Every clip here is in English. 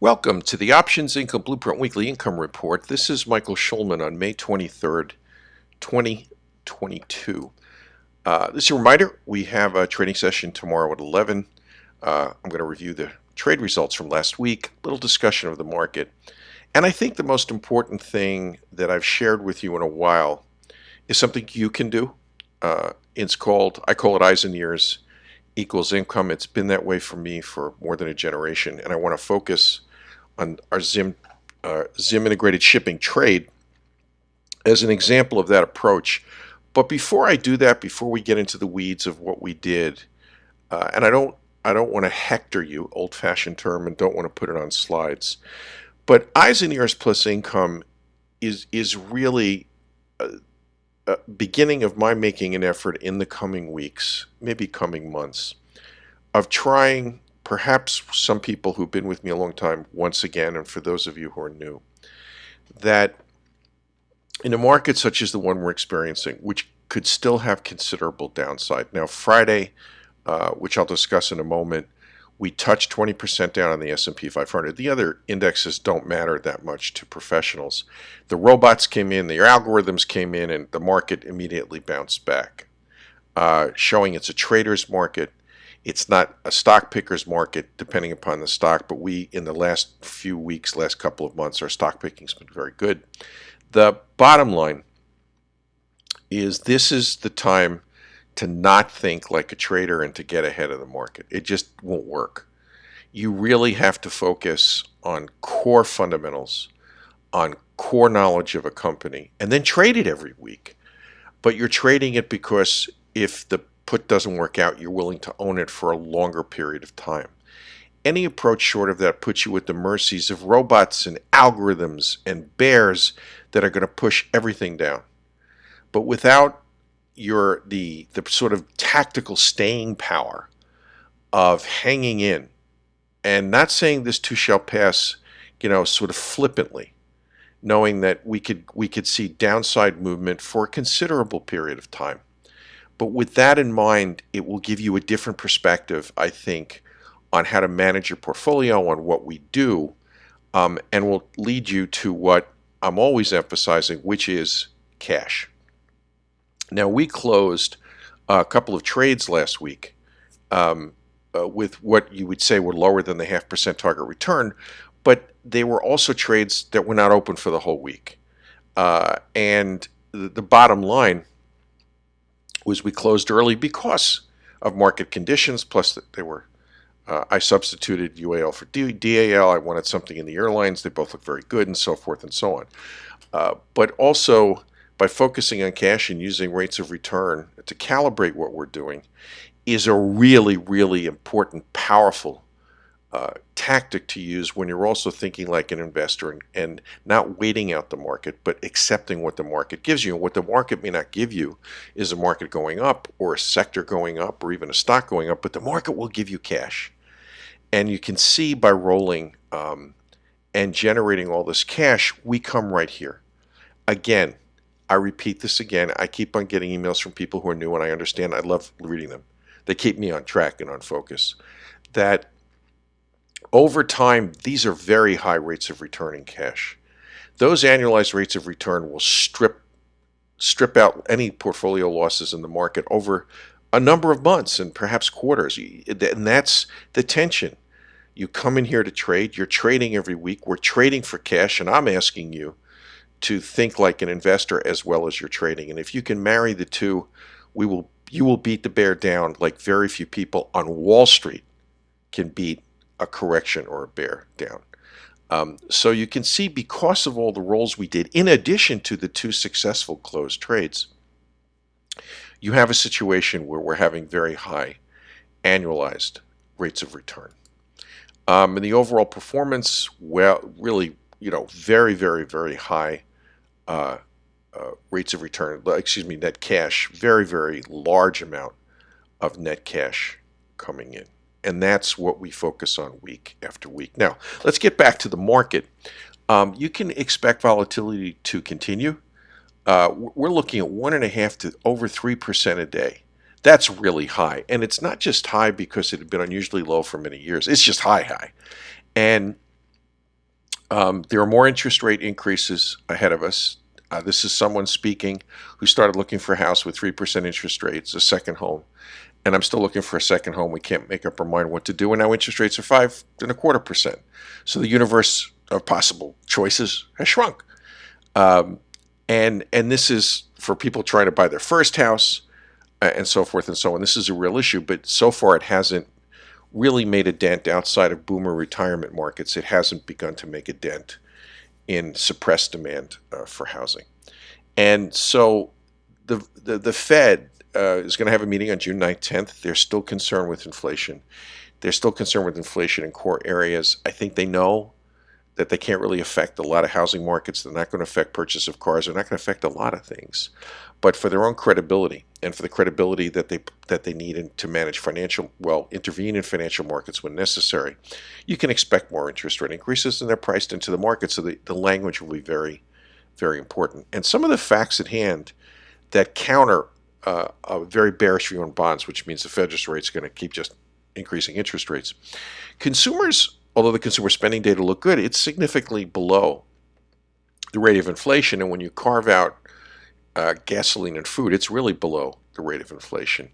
Welcome to the Options Income Blueprint Weekly Income Report. This is Michael Schulman on May 23rd, 2022. This is a reminder, we have a trading session tomorrow at 11. I'm going to review the trade results from last week, a little discussion of the market. And I think the most important thing that I've shared with you in a while is something you can do. I call it eyes and ears equals income. It's been that way for me for more than a generation, and I want to focus on our Zim integrated shipping trade as an example of that approach. But before I do that, before we get into the weeds of what we did, and I don't want to hector you, old-fashioned term, and don't want to put it on slides. But eyes and ears plus income is really a beginning of my making an effort in the coming weeks, maybe coming months, of trying, perhaps some people who've been with me a long time, once again, and for those of you who are new, that in a market such as the one we're experiencing, which could still have considerable downside. Now, Friday, which I'll discuss in a moment, we touched 20% down on the S&P 500. The other indexes don't matter that much to professionals. The robots came in, the algorithms came in, and the market immediately bounced back, showing it's a trader's market. It's not a stock picker's market, depending upon the stock, but we, in the last few weeks, last couple of months, our stock picking's been very good. The bottom line is this is the time to not think like a trader and to get ahead of the market. It just won't work. You really have to focus on core fundamentals, on core knowledge of a company, and then trade it every week. But you're trading it because if the put doesn't work out, you're willing to own it for a longer period of time. Any approach short of that puts you at the mercies of robots and algorithms and bears that are going to push everything down. But without the sort of tactical staying power of hanging in and not saying this too shall pass, sort of flippantly, knowing that we could see downside movement for a considerable period of time. But with that in mind, it will give you a different perspective, I think, on how to manage your portfolio, on what we do, and will lead you to what I'm always emphasizing, which is cash. Now, we closed a couple of trades last week with what you would say were lower than the 0.5% target return, but they were also trades that were not open for the whole week. And the bottom line was we closed early because of market conditions, plus that they were I substituted UAL for DAL. I wanted something in the airlines. They both look very good, and so forth and so on. But also, by focusing on cash and using rates of return to calibrate what we're doing is a really, really important, powerful tactic to use when you're also thinking like an investor and not waiting out the market, but accepting what the market gives you. And what the market may not give you is a market going up or a sector going up or even a stock going up, but the market will give you cash. And you can see by rolling and generating all this cash, we come right here. Again, I repeat this again. I keep on getting emails from people who are new, and I understand. I love reading them. They keep me on track and on focus. That over time, these are very high rates of return in cash. Those annualized rates of return will strip out any portfolio losses in the market over a number of months and perhaps quarters. And that's the tension. You come in here to trade. You're trading every week. We're trading for cash, and I'm asking you to think like an investor as well as you're trading. And if you can marry the two, you will beat the bear down like very few people on Wall Street can beat a correction or a bear down. So you can see, because of all the rolls we did, in addition to the two successful closed trades, you have a situation where we're having very high annualized rates of return. And the overall performance, well, really, very, very, very high rates of return, net cash, very, very large amount of net cash coming in. And that's what we focus on week after week. Now, let's get back to the market. You can expect volatility to continue. We're looking at 1.5 to over 3% a day. That's really high. And it's not just high because it had been unusually low for many years. It's just high. And There are more interest rate increases ahead of us. This is someone speaking who started looking for a house with 3% interest rates, a second home. And I'm still looking for a second home. We can't make up our mind what to do. And now interest rates are 5.25%. So the universe of possible choices has shrunk. Um, and this is for people trying to buy their first house and so forth and so on. This is a real issue, but so far it hasn't really made a dent outside of boomer retirement markets. It hasn't begun to make a dent in suppressed demand for housing. And so the Fed is going to have a meeting on June 9th, 10th. They're still concerned with inflation. They're still concerned with inflation in core areas. I think they know that they can't really affect a lot of housing markets. They're not going to affect purchase of cars. They're not going to affect a lot of things. But for their own credibility and for the credibility that they need to manage intervene in financial markets when necessary, you can expect more interest rate increases, and they're priced into the market. So the language will be very, very important. And some of the facts at hand that counter a very bearish view on bonds, which means the Federal rate is going to keep just increasing interest rates. Consumers, although the consumer spending data look good, it's significantly below the rate of inflation. And when you carve out gasoline and food, it's really below the rate of inflation.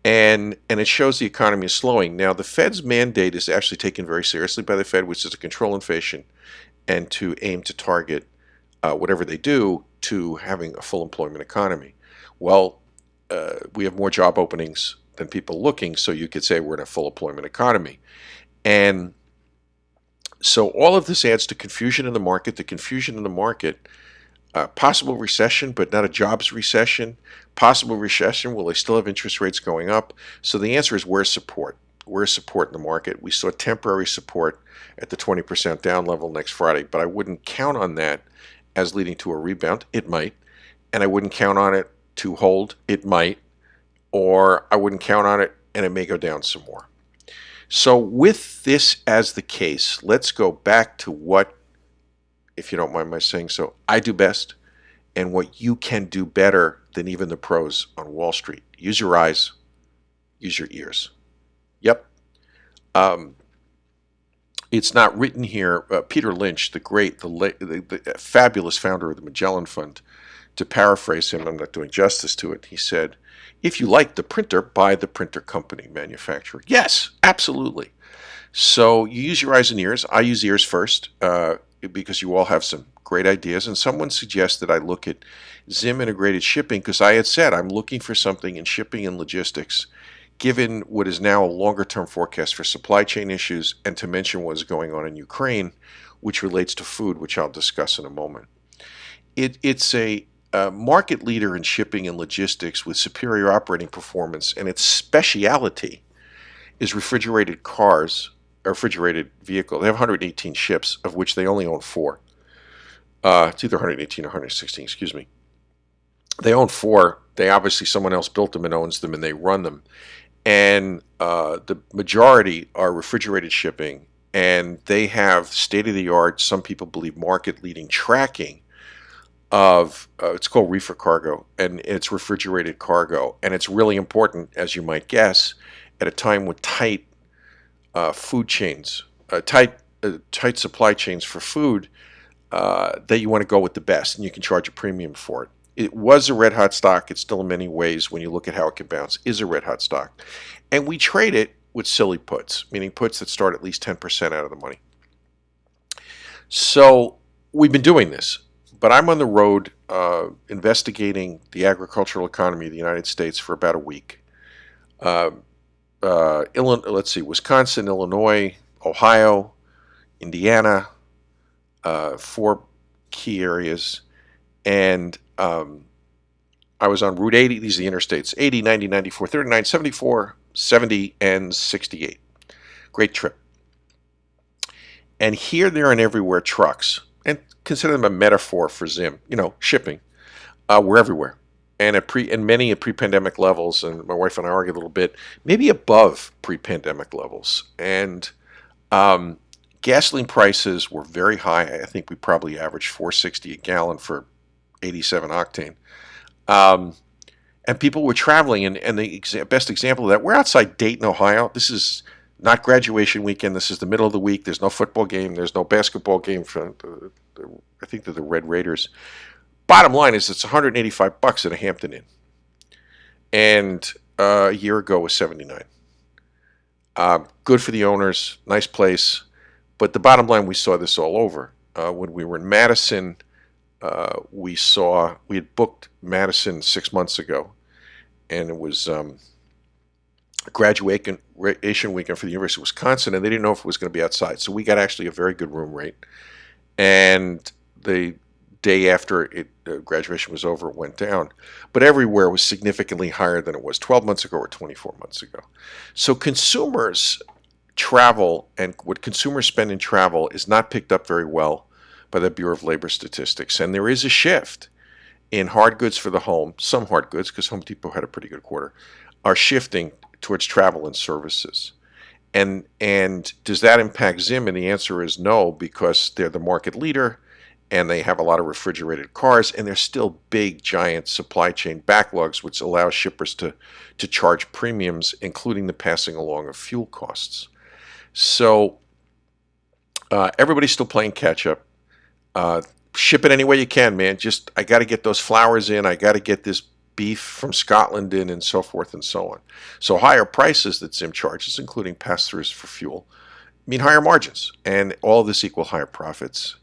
And it shows the economy is slowing. Now, the Fed's mandate is actually taken very seriously by the Fed, which is to control inflation and to aim to target whatever they do to having a full employment economy. Well, we have more job openings than people looking, so you could say we're in a full employment economy. And so all of this adds to confusion in the market. The confusion in the market, possible recession, but not a jobs recession. Possible recession, will they still have interest rates going up? So the answer is where's support? Where's support in the market? We saw temporary support at the 20% down level next Friday, but I wouldn't count on that as leading to a rebound. It might. And I wouldn't count on it to hold. It might. Or I wouldn't count on it and it may go down some more. So with this as the case, let's go back to what, if you don't mind my saying so, I do best and what you can do better than even the pros on Wall Street. Use your eyes, use your ears. Yep. It's not written here. Peter Lynch, the fabulous founder of the Magellan Fund, to paraphrase him, I'm not doing justice to it, he said, if you like the printer, buy the printer company manufacturer. Yes, absolutely. So you use your eyes and ears. I use ears first because you all have some great ideas. And someone suggested I look at Zim Integrated Shipping because I had said I'm looking for something in shipping and logistics, given what is now a longer-term forecast for supply chain issues, and to mention what is going on in Ukraine, which relates to food, which I'll discuss in a moment. It's a market leader in shipping and logistics with superior operating performance, and its speciality is refrigerated cars, or refrigerated vehicles. They have 118 ships, of which they only own 4. It's either 118 or 116, excuse me. They own 4. Obviously someone else built them and owns them, and they run them. And the majority are refrigerated shipping, and they have state-of-the-art, some people believe market-leading tracking of, it's called reefer cargo, and it's refrigerated cargo. And it's really important, as you might guess, at a time with tight food chains, tight supply chains for food, that you want to go with the best, and you can charge a premium for it. It was a red hot stock. It's still in many ways, when you look at how it can bounce, is a red hot stock. And we trade it with silly puts, meaning puts that start at least 10% out of the money. So we've been doing this, but I'm on the road investigating the economy of the United States for about a week. Let's see, Wisconsin, Illinois, Ohio, Indiana, 4 key areas. And I was on Route 80. These are the interstates: 80, 90, 94, 39, 74, 70, and 68. Great trip. And here, there, and everywhere trucks, and consider them a metaphor for Zim, shipping, were everywhere. And many at pre-pandemic levels, and my wife and I argue a little bit, maybe above pre-pandemic levels. And gasoline prices were very high. I think we probably averaged $4.60 a gallon for 87 octane. And people were traveling, and the best example of that, we're outside Dayton, Ohio. This is Not graduation weekend. This is the middle of the week. There's no football game. There's no basketball game for I think they're the Red Raiders. Bottom line is it's $185 at a Hampton Inn, and a year ago was 79. Good for the owners, nice place, but the bottom line, we saw this all over. When we were in Madison, we had booked Madison 6 months ago, and it was graduation weekend for the University of Wisconsin, and they didn't know if it was going to be outside. So we got actually a very good room rate. And the day after graduation was over, it went down. But everywhere was significantly higher than it was 12 months ago or 24 months ago. So consumers travel, and what consumers spend in travel is not picked up very well by the Bureau of Labor Statistics. And there is a shift in hard goods for the home. Some hard goods, because Home Depot had a pretty good quarter, are shifting towards travel and services. And does that impact Zim? And the answer is no, because they're the market leader and they have a lot of refrigerated cars, and there's still big, giant supply chain backlogs, which allow shippers to charge premiums, including the passing along of fuel costs. So everybody's still playing catch up. Ship it any way you can, man. Just, I got to get those flowers in. I got to get this beef from Scotland in, and so forth and so on. So higher prices that Zim charges, including pass-throughs for fuel, mean higher margins, and all of this equal higher profits.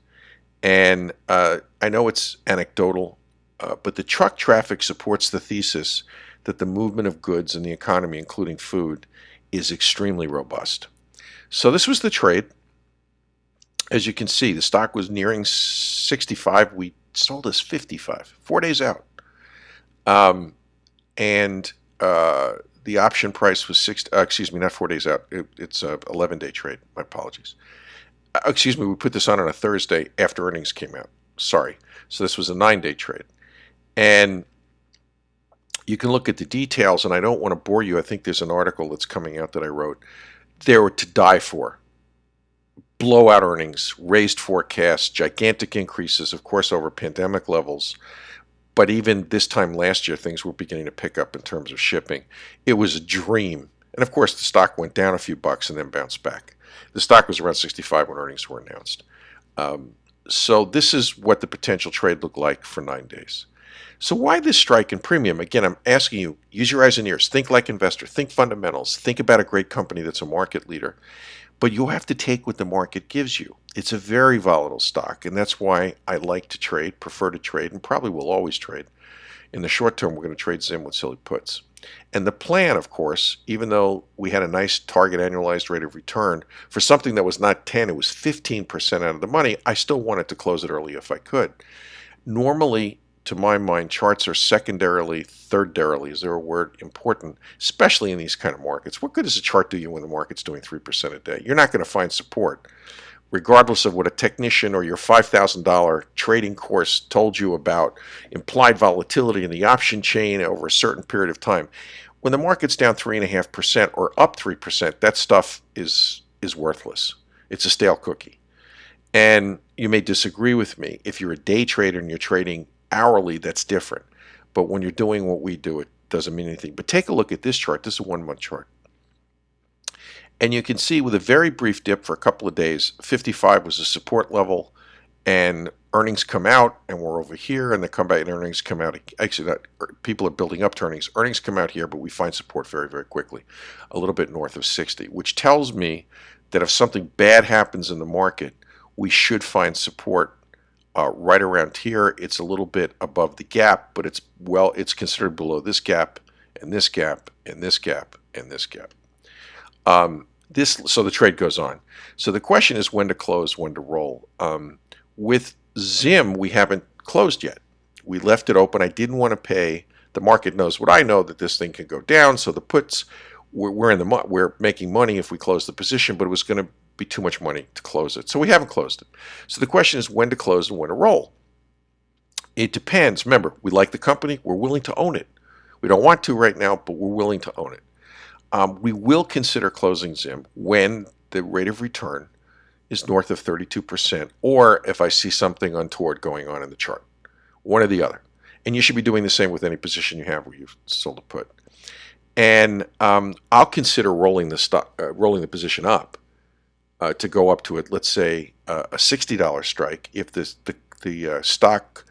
And I know it's anecdotal, but the truck traffic supports the thesis that the movement of goods in the economy, including food, is extremely robust. So this was the trade. As you can see, the stock was nearing 65. We sold us 55, 4 days out. And the option price was not 4 days out. It's a 11-day trade. My apologies. Excuse me, we put this on a Thursday after earnings came out. Sorry. So this was a 9-day trade. And you can look at the details, and I don't want to bore you. I think there's an article that's coming out that I wrote. They were to die for. Blowout earnings, raised forecasts, gigantic increases, of course, over pandemic levels. But even this time last year, things were beginning to pick up in terms of shipping. It was a dream. And of course, the stock went down a few bucks and then bounced back. The stock was around 65 when earnings were announced. So this is what the potential trade looked like for 9 days. So why this strike in premium? Again, I'm asking you, use your eyes and ears. Think like investor. Think fundamentals. Think about a great company that's a market leader. But you'll have to take what the market gives you. It's a very volatile stock, and that's why I like to trade, prefer to trade, and probably will always trade. In the short term, we're going to trade Zim with silly puts. And the plan, of course, even though we had a nice target annualized rate of return, for something that was not 10, it was 15% out of the money, I still wanted to close it early if I could. Normally, to my mind, charts are secondarily, thirdarily, is there a word, important, especially in these kind of markets. What good does a chart do you when the market's doing 3% a day? You're not going to find support, regardless of what a technician or your $5,000 trading course told you about implied volatility in the option chain over a certain period of time. When the market's down 3.5% or up 3%, that stuff is worthless. It's a stale cookie. And you may disagree with me. If you're a day trader and you're trading hourly, that's different. But when you're doing what we do, it doesn't mean anything. But take a look at this chart. This is a 1-month chart. And you can see with a very brief dip for a couple of days, 55 was a support level, and earnings come out, and we're over here, and they come back, and earnings come out. Actually, people are building up to earnings. Earnings come out here, but we find support very, very quickly, a little bit north of 60, which tells me that if something bad happens in the market, we should find support right around here. It's a little bit above the gap, but it's considered below this gap, and this gap, and this gap, and this gap. So the trade goes on. So the question is when to close, when to roll. With Zim, we haven't closed yet. We left it open. I didn't want to pay. The market knows what I know, that this thing can go down. So the puts, we're making money if we close the position, but it was going to be too much money to close it. So we haven't closed it. So the question is when to close and when to roll. It depends. Remember, we like the company. We're willing to own it. We don't want to right now, but we're willing to own it. We will consider closing Zim when the rate of return is north of 32%, or if I see something untoward going on in the chart. One or the other. And you should be doing the same with any position you have where you've sold a put. And I'll consider rolling the position up to go up to it. Let's say a $60 strike if the stock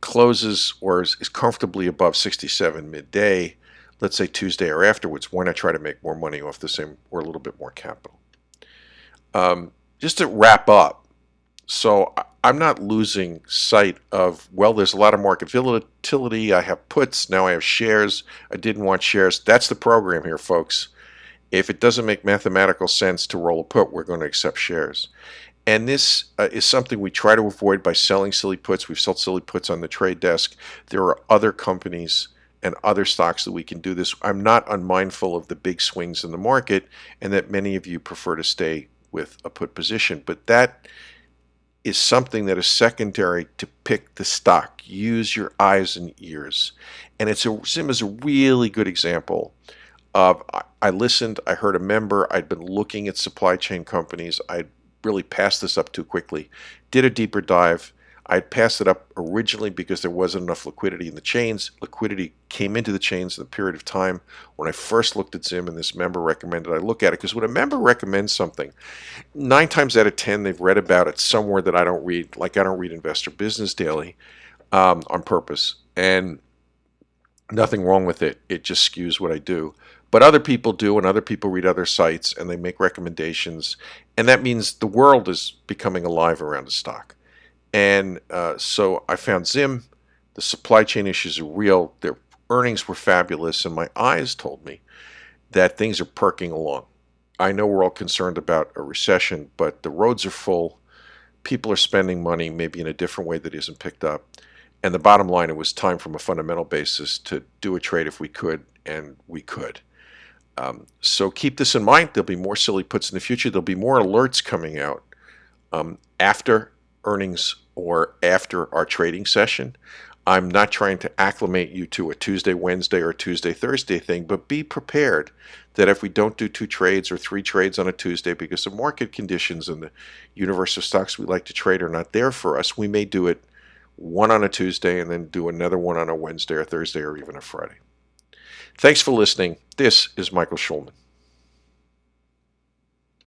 closes or is comfortably above 67 midday. Let's say Tuesday or afterwards. Why not try to make more money off the same or a little bit more capital? Just to wrap up, so I'm not losing sight of, well, there's a lot of market volatility. I have puts, now I have shares. I didn't want shares. That's the program here, folks. If it doesn't make mathematical sense to roll a put, we're going to accept shares. And this is something we try to avoid by selling silly puts. We've sold silly puts on the trade desk. There are other companies and other stocks that we can do this. I'm not unmindful of the big swings in the market and that many of you prefer to stay with a put position. But that is something that is secondary to pick the stock. Use your eyes and ears. And Zim is a really good example of, I listened, I heard a member, I'd been looking at supply chain companies, I'd really passed this up too quickly, did a deeper dive. I'd passed it up originally because there wasn't enough liquidity in the chains. Liquidity came into the chains in the period of time when I first looked at Zim and this member recommended I look at it. Because when a member recommends something, 9 times out of 10 they've read about it somewhere that I don't read. Like I don't read Investor Business Daily on purpose. And nothing wrong with it. It just skews what I do. But other people do, and other people read other sites and they make recommendations. And that means the world is becoming alive around a stock. And so I found Zim. The supply chain issues are real. Their earnings were fabulous, and my eyes told me that things are perking along. I know we're all concerned about a recession, but the roads are full. People are spending money maybe in a different way that isn't picked up. And the bottom line, it was time from a fundamental basis to do a trade if we could, and we could. So keep this in mind. There'll be more silly puts in the future. There'll be more alerts coming out after earnings or after our trading session. I'm not trying to acclimate you to a Tuesday, Wednesday, or Tuesday, Thursday thing, but be prepared that if we don't do 2 trades or 3 trades on a Tuesday because the market conditions and the universe of stocks we like to trade are not there for us, we may do it one on a Tuesday and then do another one on a Wednesday or Thursday or even a Friday. Thanks for listening. This is Michael Schulman.